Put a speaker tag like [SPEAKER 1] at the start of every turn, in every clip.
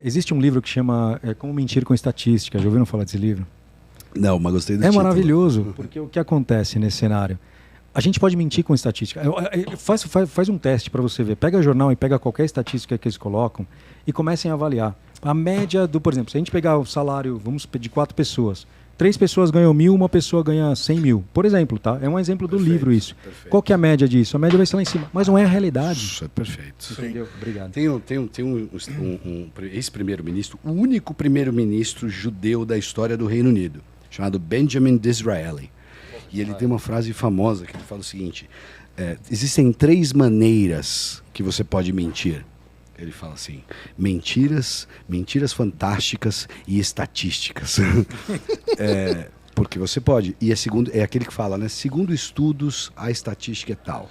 [SPEAKER 1] existe um livro que chama Como Mentir com Estatística. Já ouviram falar desse livro?
[SPEAKER 2] Não, mas gostei do
[SPEAKER 1] É
[SPEAKER 2] título.
[SPEAKER 1] maravilhoso, porque o que acontece nesse cenário? A gente pode mentir com estatística. Faz um teste para você ver. Pega jornal e pega qualquer estatística que eles colocam e comecem a avaliar. A média do, por exemplo, se a gente pegar o salário, vamos de 4 pessoas, 3 pessoas ganham 1.000, uma pessoa ganha 100 mil. Por exemplo, tá? É um exemplo do livro isso.
[SPEAKER 2] Perfeito.
[SPEAKER 1] Qual que é a média disso? A média vai ser lá em cima, mas não é a realidade.
[SPEAKER 2] Isso é perfeito.
[SPEAKER 1] Entendeu? Obrigado.
[SPEAKER 2] Tem um ex-primeiro-ministro, o único primeiro-ministro judeu da história do Reino Unido, chamado Benjamin Disraeli. E ele tem uma frase famosa que ele fala o seguinte: existem 3 maneiras que você pode mentir. Ele fala assim: mentiras fantásticas e estatísticas. Porque você pode. E é aquele que fala, né? Segundo estudos, a estatística é tal.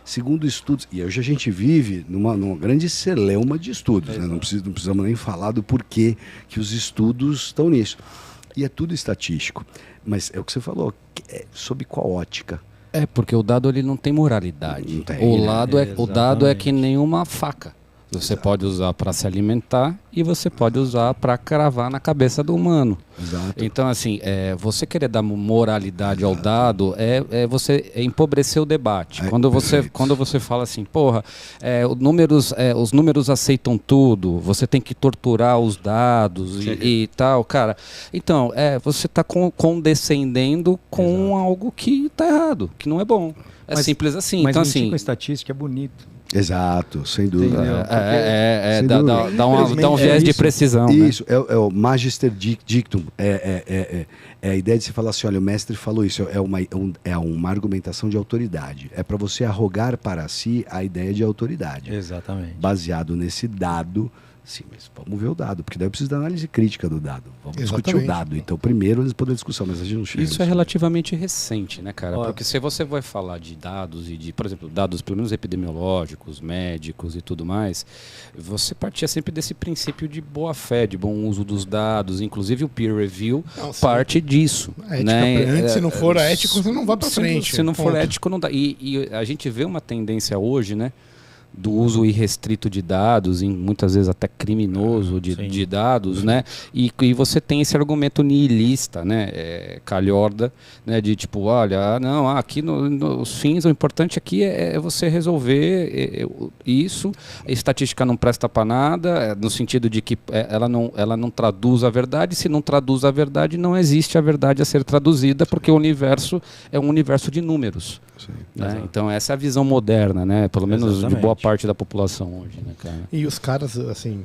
[SPEAKER 2] Segundo estudos. E hoje a gente vive numa grande celeuma de estudos. Né? Não precisamos nem falar do porquê que os estudos estão nisso. E é tudo estatístico. Mas é o que você falou, sob qual ótica?
[SPEAKER 3] Porque o dado ele não tem moralidade.
[SPEAKER 2] Não tem,
[SPEAKER 3] O dado é que nem uma faca. Você pode usar para se alimentar e você pode usar para cravar na cabeça do humano.
[SPEAKER 2] Exato.
[SPEAKER 3] Então, assim, você querer dar moralidade ao dado você empobrecer o debate. Quando você fala assim, porra, os números aceitam tudo, você tem que torturar os dados e tal, cara. Então, você está condescendendo com algo que está errado, que não é bom. Mas simples assim.
[SPEAKER 1] Mas
[SPEAKER 3] então,
[SPEAKER 1] mentir
[SPEAKER 3] assim,
[SPEAKER 1] com estatística é bonito.
[SPEAKER 2] Exato, sem dúvida.
[SPEAKER 3] Dá um viés de precisão.
[SPEAKER 2] Isso, né? É o Magister Dictum. É a ideia de se falar assim: olha, o mestre falou isso. É uma argumentação de autoridade. É para você arrogar para si a ideia de autoridade.
[SPEAKER 1] Exatamente.
[SPEAKER 2] Baseado nesse dado. Sim, mas vamos ver o dado, porque daí eu preciso da análise crítica do dado. Vamos discutir o dado. Então, primeiro eles podem discussão, mas a gente não chega.
[SPEAKER 3] Isso é relativamente recente, né, cara? Porque se você vai falar de dados e de, por exemplo, dados pelo menos epidemiológicos, médicos e tudo mais, você partia sempre desse princípio de boa fé, de bom uso dos dados, inclusive o peer review parte disso.
[SPEAKER 4] Ética, se não for ético, você não vai para frente.
[SPEAKER 3] Se não for ético, não dá. E a gente vê uma tendência hoje, né? Do uso irrestrito de dados, muitas vezes até criminoso de dados, né? E você tem esse argumento nihilista, né? Calhorda, né? De tipo, olha, não, aqui nos fins, o importante aqui é você resolver isso. A estatística não presta para nada, no sentido de que ela não traduz a verdade. Se não traduz a verdade, não existe a verdade a ser traduzida, porque o universo é um universo de números. Né? Então essa é a visão moderna, né? Pelo menos de boa parte da população hoje, né, cara?
[SPEAKER 4] E os caras, assim,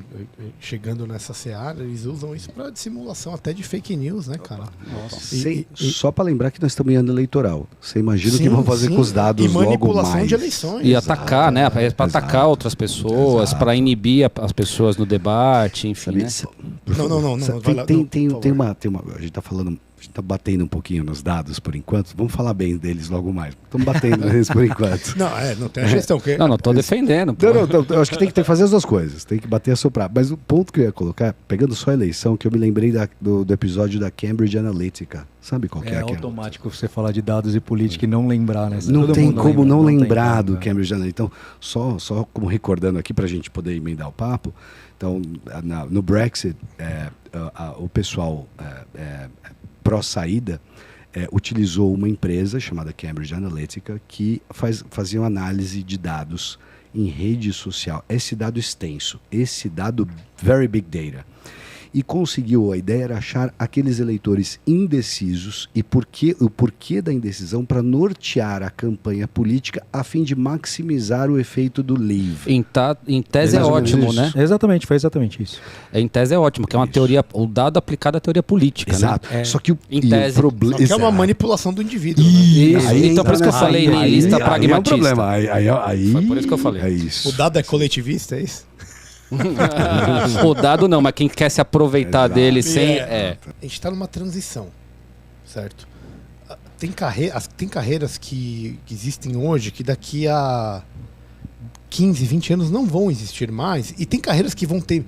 [SPEAKER 4] chegando nessa seara, eles usam isso para dissimulação até de fake news, né, cara?
[SPEAKER 2] Nossa. Só para lembrar que nós estamos em ano eleitoral. Você imagina o que vão fazer com os dados logo mais.
[SPEAKER 4] E manipulação de eleições.
[SPEAKER 3] E atacar, né? Para atacar outras pessoas, para inibir as pessoas no debate, enfim. Né?
[SPEAKER 4] Não.
[SPEAKER 2] Tem uma. A gente tá falando. A gente está batendo um pouquinho nos dados por enquanto. Vamos falar bem deles logo mais. Estamos batendo neles por enquanto.
[SPEAKER 4] Não tem a gestão.
[SPEAKER 3] Não estou defendendo.
[SPEAKER 2] Não, eu acho que tem que fazer as duas coisas. Tem que bater e assoprar. Mas o ponto que eu ia colocar, pegando só a eleição, que eu me lembrei do episódio da Cambridge Analytica. Sabe qual que é?
[SPEAKER 1] É automático você falar de dados e política e não lembrar, né?
[SPEAKER 2] Não tem como não lembrar do Cambridge Analytica. Então, só como recordando aqui para a gente poder emendar o papo. Então, no Brexit, o pessoal pró-saída utilizou uma empresa chamada Cambridge Analytica que fazia uma análise de dados em rede social. Esse dado extenso, esse dado very big data. E conseguiu, a ideia era achar aqueles eleitores indecisos e o porquê da indecisão para nortear a campanha política a fim de maximizar o efeito do leave.
[SPEAKER 3] Em tese é ótimo, né?
[SPEAKER 1] Exatamente, foi exatamente isso.
[SPEAKER 3] Em tese é ótimo, que é uma teoria, o dado aplicado à teoria política.
[SPEAKER 2] Exato.
[SPEAKER 3] Né?
[SPEAKER 2] Só que o
[SPEAKER 4] problema é uma manipulação do indivíduo.
[SPEAKER 3] Isso. Né? Então por isso que eu falei nihilista pragmatista.
[SPEAKER 2] É um problema. Aí,
[SPEAKER 3] foi por isso que eu falei.
[SPEAKER 2] É isso.
[SPEAKER 4] O dado é coletivista, é isso?
[SPEAKER 3] O dado não, mas quem quer se aproveitar dele sem...
[SPEAKER 4] A gente está numa transição, certo? Tem carreiras que existem hoje que daqui a 15, 20 anos não vão existir mais, e tem carreiras que vão ter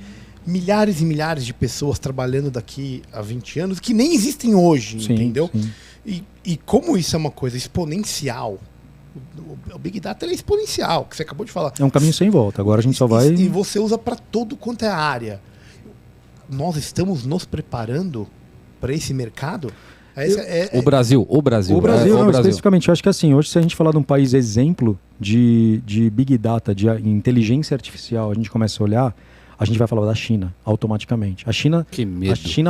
[SPEAKER 4] milhares e milhares de pessoas trabalhando daqui a 20 anos que nem existem hoje, entendeu? Sim. E como isso é uma coisa exponencial, o Big Data é exponencial, que você acabou de falar.
[SPEAKER 1] É um caminho sem volta, agora a gente só vai...
[SPEAKER 4] E você usa para todo quanto é área. nós estamos nos preparando para esse mercado?
[SPEAKER 3] O Brasil.
[SPEAKER 1] Não, especificamente, eu acho que assim, hoje se a gente falar de um país exemplo de Big Data, de inteligência artificial, a gente começa a olhar, a gente vai falar da China, automaticamente. A China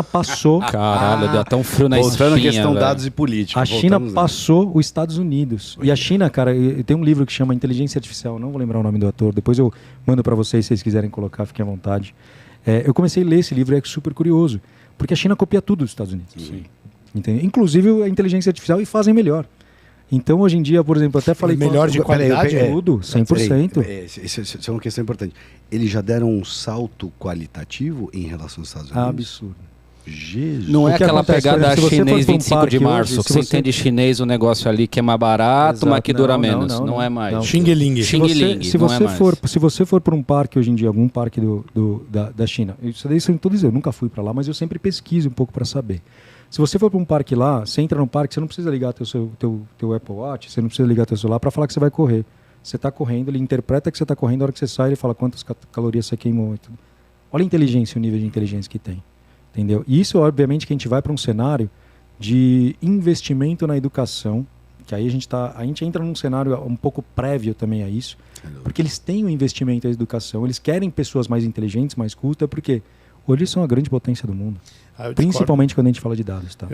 [SPEAKER 1] passou...
[SPEAKER 3] Caralho, deu até um frio na espinha.
[SPEAKER 2] Voltando à questão dados e política.
[SPEAKER 1] A China passou os Estados Unidos. E a China, cara, tem um livro que chama Inteligência Artificial, não vou lembrar o nome do autor, depois eu mando para vocês, se vocês quiserem colocar, fiquem à vontade. Eu comecei a ler esse livro e é super curioso, porque a China copia tudo dos Estados Unidos.
[SPEAKER 2] Sim.
[SPEAKER 1] Entende? Inclusive a inteligência artificial, e fazem melhor. Então, hoje em dia, por exemplo, até falei...
[SPEAKER 4] Melhor de qualidade?
[SPEAKER 1] Tudo, 100%.
[SPEAKER 2] Isso é uma questão importante. Eles já deram um salto qualitativo em relação aos Estados Unidos?
[SPEAKER 1] Absurdo.
[SPEAKER 2] Jesus.
[SPEAKER 3] Não é aquela
[SPEAKER 1] acontece,
[SPEAKER 3] pegada
[SPEAKER 1] se você
[SPEAKER 3] chinês
[SPEAKER 1] for pra um
[SPEAKER 3] 25 de
[SPEAKER 1] parque
[SPEAKER 3] março,
[SPEAKER 1] hoje,
[SPEAKER 3] que você entende chinês, o negócio ali que é mais barato,
[SPEAKER 1] Exato,
[SPEAKER 3] mas que dura
[SPEAKER 1] não,
[SPEAKER 3] menos.
[SPEAKER 1] não,
[SPEAKER 3] Não é mais.
[SPEAKER 1] não.
[SPEAKER 4] Xing-ling.
[SPEAKER 1] Se você for para um parque hoje em dia, algum parque da China, isso daí são todos, eu nunca fui para lá, mas eu sempre pesquiso um pouco para saber. Se você for para um parque lá, você entra no parque, você não precisa ligar teu Apple Watch, você não precisa ligar teu celular para falar que você vai correr. Você está correndo, ele interpreta que você está correndo, a hora que você sai, ele fala quantas calorias você queimou. E tudo. Olha a inteligência, o nível de inteligência que tem. Entendeu? E isso, obviamente, que a gente vai para um cenário de investimento na educação, que aí a gente entra num cenário um pouco prévio também a isso, porque eles têm um investimento na educação, eles querem pessoas mais inteligentes, mais cultas, porque hoje eles são a grande potência do mundo. Principalmente quando a gente fala de dados. Tá?